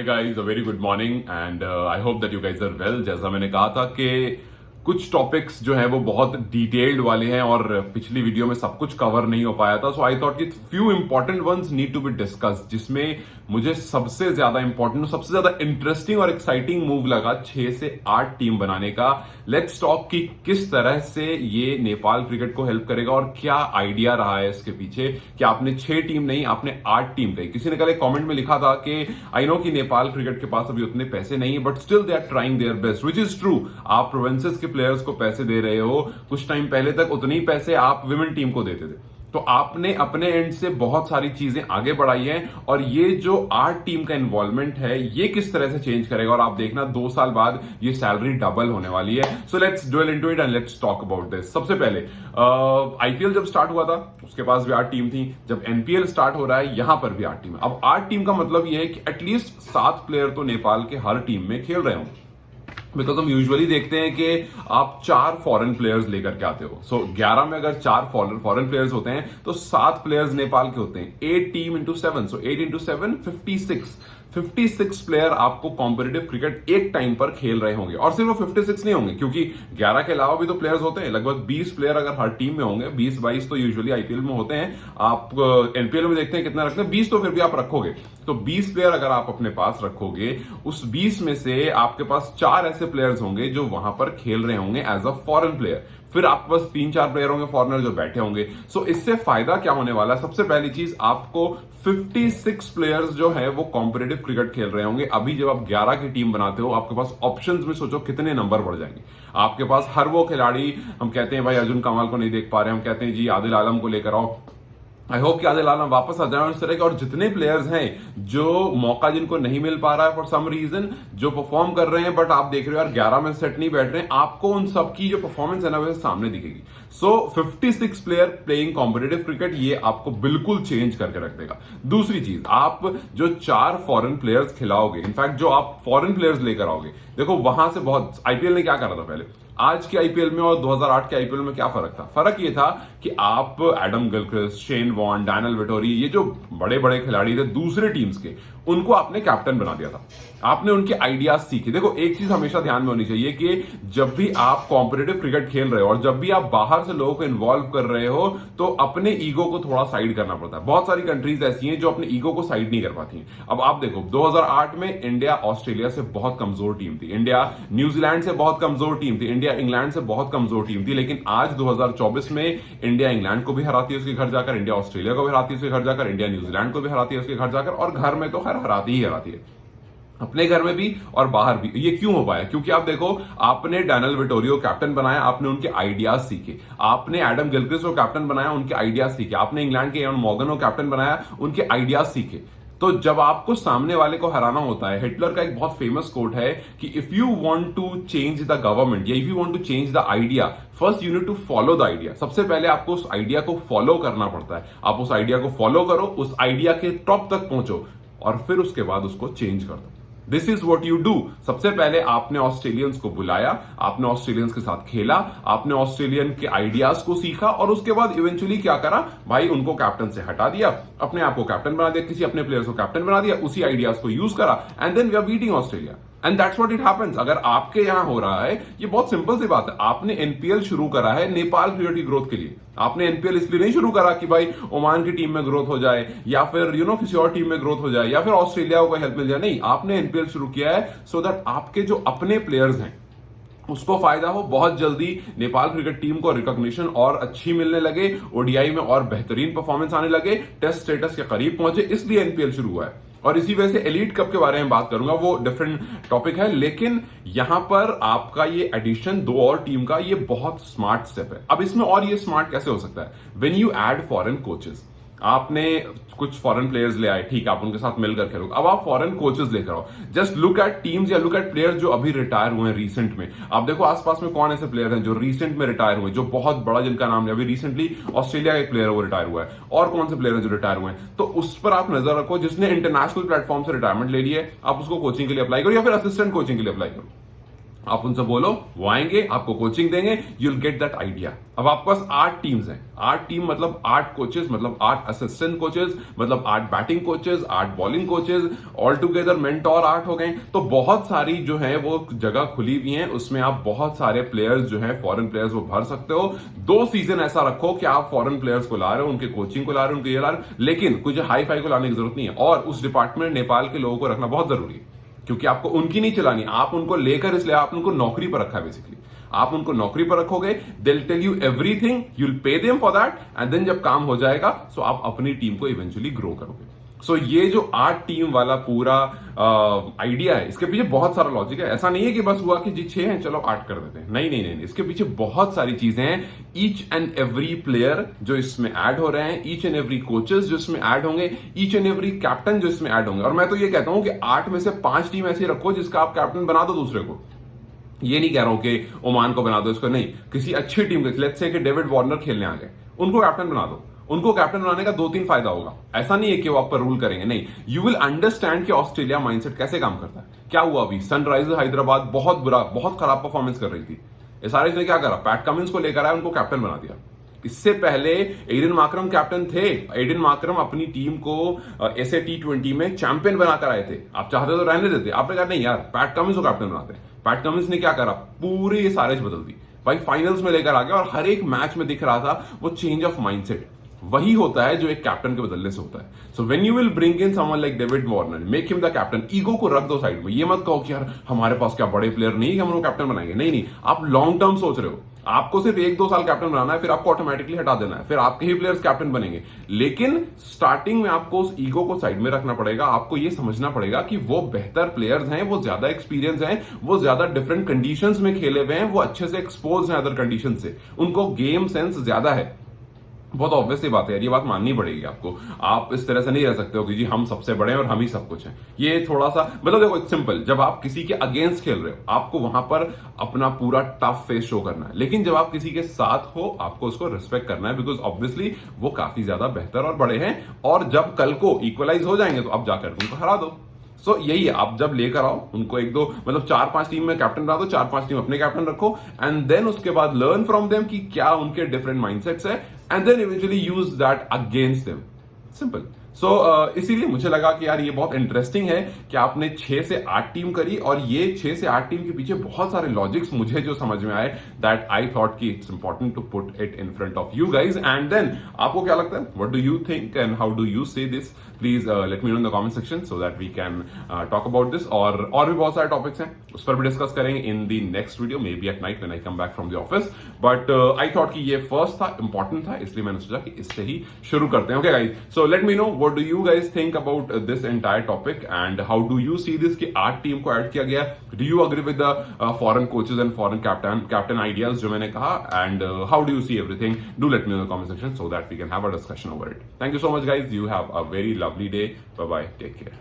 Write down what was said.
Hey guys, a very good morning and I hope that you guys are well। जैसा मैंने कहा था कि कुछ टॉपिक्स जो है वो बहुत डिटेल्ड वाले हैं और पिछली वीडियो में सब कुछ कवर नहीं हो पाया था, सो आई थॉट कि few important ones need to be discussed, जिसमें मुझे सबसे ज्यादा इंपॉर्टेंट, सबसे ज्यादा इंटरेस्टिंग और एक्साइटिंग मूव लगा 6 से 8 टीम बनाने का। लेट्स टॉक कि किस तरह से ये नेपाल क्रिकेट को हेल्प करेगा और क्या आइडिया रहा है इसके पीछे कि आपने 6 टीम नहीं, आपने 8 टीम कही। किसी ने कल एक कमेंट में लिखा था कि आई नो कि नेपाल क्रिकेट के पास अभी उतने पैसे नहीं है, but still they are trying their best, which is true. आप प्रोविंसेस के प्लेयर्स को पैसे दे रहे हो, कुछ टाइम पहले तक उतने ही पैसे आप विमेन टीम को देते थे, तो आपने अपने एंड से बहुत सारी चीजें आगे बढ़ाई हैं। और ये जो 8 टीम का इन्वॉल्वमेंट है ये किस तरह से चेंज करेगा, और आप देखना 2 साल बाद ये सैलरी डबल होने वाली है। So let's dwell into it and let's talk about this. सबसे पहले आईपीएल जब स्टार्ट हुआ था उसके पास भी 8 टीम थी, जब एनपीएल स्टार्ट हो रहा है यहां पर भी 8 टीम है। अब 8 टीम का मतलब ये है कि एटलीस्ट 7 प्लेयर तो नेपाल के हर टीम में खेल रहे होंगे, बिकॉज हम यूजुअली देखते हैं कि आप 4 फॉरेन प्लेयर्स लेकर के आते हो। सो 11 में अगर 4 फॉरेन प्लेयर्स होते हैं तो 7 प्लेयर्स नेपाल के होते हैं। 8 टीम इंटू 7, सो 8 इंटू 7 56 प्लेयर आपको कॉम्पिटिटिव क्रिकेट एक टाइम पर खेल रहे होंगे। और सिर्फ वो 56 नहीं होंगे, क्योंकि 11 के अलावा भी तो प्लेयर्स होते हैं। लगभग 20 प्लेयर अगर हर टीम में होंगे, 20-22 तो यूजुअली आईपीएल में होते हैं। आप एनपीएल में देखते हैं कितना रखते हैं, 20 तो फिर भी आप रखोगे। तो 20 प्लेयर अगर आप अपने पास रखोगे, उस 20 में से आपके पास 4 ऐसे प्लेयर्स होंगे जो वहां पर खेल रहे होंगे एज अ फॉरेन प्लेयर। फिर आपके पास 3-4 प्लेयर होंगे फॉरेनर जो बैठे होंगे। सो इससे फायदा क्या होने वाला है? सबसे पहली चीज, आपको 56 प्लेयर्स जो है वो कॉम्पिटिटिव क्रिकेट खेल रहे होंगे। अभी जब आप 11 की टीम बनाते हो, आपके पास ऑप्शंस में सोचो कितने नंबर बढ़ जाएंगे। आपके पास हर वो खिलाड़ी, हम कहते हैं भाई अर्जुन कमाल को नहीं देख पा रहे, हम कहते हैं जी आदिल आलम को लेकर आओ, आई होप कि आदिल आलम वापस आ जाए इस तरह के। और जितने प्लेयर्स हैं जो मौका जिनको नहीं मिल पा रहा है फॉर सम रीजन, जो परफॉर्म कर रहे हैं बट आप देख रहे हो यार 11 में सेट नहीं बैठ रहे हैं, आपको उन सबकी जो परफॉर्मेंस है ना वह सामने दिखेगी। सो 56 प्लेयर प्लेइंग कॉम्पिटिटिव क्रिकेट, ये आपको बिल्कुल चेंज करके रख देगा। दूसरी चीज, आप जो 4 फॉरेन प्लेयर्स खिलाओगे, इनफैक्ट जो आप फॉरेन प्लेयर्स लेकर आओगे, देखो वहां से बहुत, आईपीएल ने क्या करा था पहले, आज के आईपीएल में और 2008 के आईपीएल में क्या फर्क था? फर्क ये था कि आप Adam Gilchrist, Shane Warne, Daniel Vettori, ये जो बड़े बड़े खिलाड़ी थे दूसरे टीम्स के, उनको आपने कैप्टन बना दिया था। आपने उनके आइडियाज सीखे। देखो एक चीज हमेशा ध्यान में होनी चाहिए कि जब भी आप कॉम्पिटिटिव क्रिकेट खेल रहे हो और जब भी आप बाहर से लोगों को इन्वॉल्व कर रहे हो, तो अपने ईगो को थोड़ा साइड करना पड़ता है। बहुत सारी कंट्रीज ऐसी हैं जो अपने ईगो को साइड नहीं कर पाती हैं। अब आप देखो 2008 में इंडिया ऑस्ट्रेलिया से बहुत कमजोर टीम थी, इंडिया न्यूजीलैंड से बहुत कमजोर टीम थी, इंडिया इंग्लैंड से बहुत कमजोर टीम थी। लेकिन आज 2024 में इंडिया इंग्लैंड को भी हराती है उसके घर जाकर, इंडिया ऑस्ट्रेलिया को भी हराती है उसके घर जाकर, इंडिया न्यूजीलैंड को भी हराती है उसके घर जाकर, और घर में तो खैर हराती ही हराती है, अपने घर में भी और बाहर भी। ये क्यों हो पाया? क्योंकि आप देखो, आपने डैनियल विटोरियो कैप्टन बनाया, आपने उनके आइडियाज सीखे। आपने एडम गिलक्रिस्ट को कैप्टन बनाया, उनके आइडियाज सीखे। आपने इंग्लैंड के एवन मॉर्गन को कैप्टन बनाया, उनके आइडियाज सीखे। तो जब आपको सामने वाले को हराना होता है, हिटलर का एक बहुत फेमस कोट है कि if you want to change the government या if you want to change the idea, first you need to follow the idea. सबसे पहले आपको उस आइडिया को फॉलो करना पड़ता है। आप उस आइडिया को फॉलो करो, उस आइडिया के टॉप तक पहुंचो, और फिर उसके बाद उसको चेंज कर दो। This is what you do. सबसे पहले आपने ऑस्ट्रेलियंस को बुलाया, आपने ऑस्ट्रेलियंस के साथ खेला, आपने ऑस्ट्रेलियन के आइडियाज को सीखा, और उसके बाद इवेंचुअली क्या करा भाई, उनको कैप्टन से हटा दिया, अपने आप को कैप्टन बना दिया, किसी अपने प्लेयर्स को कैप्टन बना दिया, उसी आइडियाज को यूज करा, and then we are beating Australia. And that's what it happens. अगर आपके यहां हो रहा है, ये बहुत सिंपल सी बात है। आपने एनपीएल शुरू करा है नेपाल क्रिकेट की ग्रोथ के लिए। आपने एनपीएल इसलिए नहीं शुरू करा कि भाई ओमान की टीम में ग्रोथ हो जाए, या फिर किसी और टीम में ग्रोथ हो जाए, या फिर ऑस्ट्रेलिया को हेल्प मिल जाए। नहीं, आपने एनपीएल शुरू किया है सो दैट आपके जो अपने प्लेयर्स हैं उसको फायदा हो, बहुत जल्दी नेपाल क्रिकेट टीम को रिकॉग्निशन और अच्छी मिलने लगे, ओडीआई में और बेहतरीन परफॉर्मेंस आने लगे, टेस्ट स्टेटस के करीब पहुंचे, इसलिए एनपीएल शुरू हुआ है। और इसी वजह से एलीट कप के बारे में बात करूंगा, वो डिफरेंट टॉपिक है। लेकिन यहां पर आपका ये एडिशन 2 और टीम का, ये बहुत स्मार्ट स्टेप है। अब इसमें और ये स्मार्ट कैसे हो सकता है? When you add foreign coaches, आपने कुछ फॉरेन प्लेयर्स ले आए, ठीक है, आप उनके साथ मिलकर खेलोगे। अब आप फॉरेन कोचेस लेकर आओ। जस्ट लुक एट टीम्स या लुक एट प्लेयर्स जो अभी रिटायर हुए हैं रिसेंट में। आप देखो आसपास में कौन ऐसे प्लेयर हैं जो रिसेंट में रिटायर हुए, जो बहुत बड़ा, जिनका नाम है, अभी रिसेंटली ऑस्ट्रेलिया का एक प्लेयर है वो रिटायर हुआ है, और कौन से प्लेयर हैं जो रिटायर हुए हैं। तो उस पर आप नजर रखो, जिसने इंटरनेशनल प्लेटफॉर्म से रिटायरमेंट ले ली है, आप उसको कोचिंग के लिए अप्लाई करो या फिर असिस्टेंट कोचिंग के लिए अप्लाई करो। आप उनसे बोलो, वो आएंगे, आपको कोचिंग देंगे, यूल गेट दैट आइडिया। अब आपके पास 8 टीम्स हैं, 8 टीम मतलब 8 कोचेस, मतलब 8 असिस्टेंट कोचेस, मतलब 8 batting coaches, 8 bowling coaches, all together mentor 8 हो गए। तो बहुत सारी जो है वो जगह खुली हुई है, उसमें आप बहुत सारे प्लेयर्स जो है फॉरेन प्लेयर्स वो भर सकते हो। 2 सीजन ऐसा रखो कि आप फॉरेन प्लेयर्स को ला रहे हो, उनके कोचिंग को ला रहे हो, उनके ये ला रहे हो, लेकिन कुछ हाई फाई को लाने की जरूरत नहीं है। और उस डिपार्टमेंट नेपाल के लोगों को रखना बहुत जरूरी है, क्योंकि आपको उनकी नहीं चलानी, आप उनको लेकर, इसलिए आप उनको नौकरी पर रखा है बेसिकली। आप उनको नौकरी पर रखोगे, they will tell you everything, you will pay them for that, and then जब काम हो जाएगा सो आप अपनी टीम को इवेंचुअली ग्रो करोगे। सो ये जो 8 टीम वाला पूरा आइडिया है, इसके पीछे बहुत सारा लॉजिक है। ऐसा नहीं है कि बस हुआ कि जी 6 हैं चलो 8 कर देते हैं, नहीं नहीं नहीं, इसके पीछे बहुत सारी चीजें हैं। ईच एंड एवरी प्लेयर जो इसमें ऐड हो रहे हैं, ईच एंड एवरी कोचेस जो इसमें ऐड होंगे, ईच एंड एवरी कैप्टन जो इसमें ऐड होंगे। और मैं तो ये कहता हूं कि 8 में से 5 टीम ऐसी रखो जिसका आप कैप्टन बना दो दूसरे को। ये नहीं कह रहा हूं कि ओमान को बना दो, इसको नहीं, किसी अच्छी टीम के, लेट्स से कि डेविड वार्नर खेलने आ गए, उनको कैप्टन बना दो। उनको कैप्टन बनाने का 2-3 फायदा होगा। ऐसा नहीं है कि वो आप पर रूल करेंगे, नहीं, यू विल अंडरस्टैंड कि ऑस्ट्रेलिया माइंडसेट कैसे काम करता है। क्या हुआ अभी, सनराइजर्स हैदराबाद बहुत बुरा, बहुत खराब परफॉर्मेंस कर रही थी, एसआरएच ने क्या करा, पैट कमिंस को लेकर आया, उनको कैप्टन बना दिया। इससे पहले एडन मार्करम कैप्टन थे। एडन मार्करम अपनी टीम को ऐसे T20 में चैंपियन बनाकर आए थे। आप चाहते तो रहने देते, आपने कहा नहीं यार पैट कमिंस को कैप्टन बनाते हैं। पैट कमिंस ने क्या करा, पूरी एसआरएच बदल दी भाई, फाइनल्स में लेकर आ गया। और हर एक मैच में दिख रहा था वो चेंज ऑफ माइंडसेट। वही होता है जो एक कैप्टन के बदलने से होता है। So when you will bring in someone like David Warner, make him the captain, ego को रख दो साइड में। ये मत कहो कि यार हमारे पास क्या बड़े प्लेयर नहीं है, हम उनको कैप्टन बनाएंगे, नहीं नहीं, आप लॉन्ग टर्म सोच रहे हो। आपको सिर्फ 1-2 साल कैप्टन बनाना है, फिर आपको ऑटोमेटिकली हटा देना है, फिर आपके ही प्लेयर्स कैप्टन बनेंगे। लेकिन स्टार्टिंग में आपको उस ईगो को साइड में रखना पड़ेगा। आपको ये समझना पड़ेगा कि वो बेहतर प्लेयर्स हैं, वो ज्यादा एक्सपीरियंस हैं, वो ज्यादा डिफरेंट कंडीशंस में खेले हुए हैं, वो अच्छे से एक्सपोज हैं अदर कंडीशन से, उनको गेम सेंस ज्यादा है। बहुत ऑब्वियस सी बात है यार, ये बात माननी पड़ेगी आपको। आप इस तरह से नहीं रह सकते हो कि जी हम सबसे बड़े हैं और हम ही सब कुछ हैं। ये थोड़ा सा मतलब देखो सिंपल, जब आप किसी के अगेंस्ट खेल रहे हो आपको वहां पर अपना पूरा टफ फेस शो करना है, लेकिन जब आप किसी के साथ हो आपको उसको रिस्पेक्ट करना है, बिकॉज ऑब्वियसली वो काफी ज्यादा बेहतर और बड़े हैं। और जब कल को इक्वलाइज हो जाएंगे तो आप जाकर उनको हरा दो। सो यही है, आप जब लेकर आओ उनको 1-2 मतलब 4-5 टीम में कैप्टन बना दो, 4-5 टीम अपने कैप्टन रखो, एंड देन उसके बाद लर्न फ्रॉम देम कि क्या उनके डिफरेंट माइंडसेट्स है, and then eventually use that against them. Simple. So इसीलिए मुझे लगा कि यार ये बहुत इंटरेस्टिंग है कि आपने 6 से 8 टीम करी, और ये 6 से 8 टीम के पीछे बहुत सारे लॉजिक्स मुझे जो समझ में आए, दैट आई थॉट कि it's important to put it in front of you guys. And then आपको क्या लगता है, what do you think and how do you say this, please let me know in the comment section so that we can talk about this. और भी बहुत सारे topics हैं, उस पर भी डिस्कस करेंगे in the next video, may be at night when I come back from the office. But I thought कि ये फर्स्ट था, इंपॉर्टेंट था, इसलिए मैंने सोचा कि इससे ही शुरू करते हैं। Okay guys, so let me know what do you guys think about this entire topic and how do you see this कि 8 टीम को ऐड किया गया। Do you agree with the foreign coaches and foreign captain ideas जो मैंने कहा, and how do you see everything? Do let me know in the comment section so that we can have a discussion over it. Thank you so much guys. You have a very lovely day. Bye bye. Take care.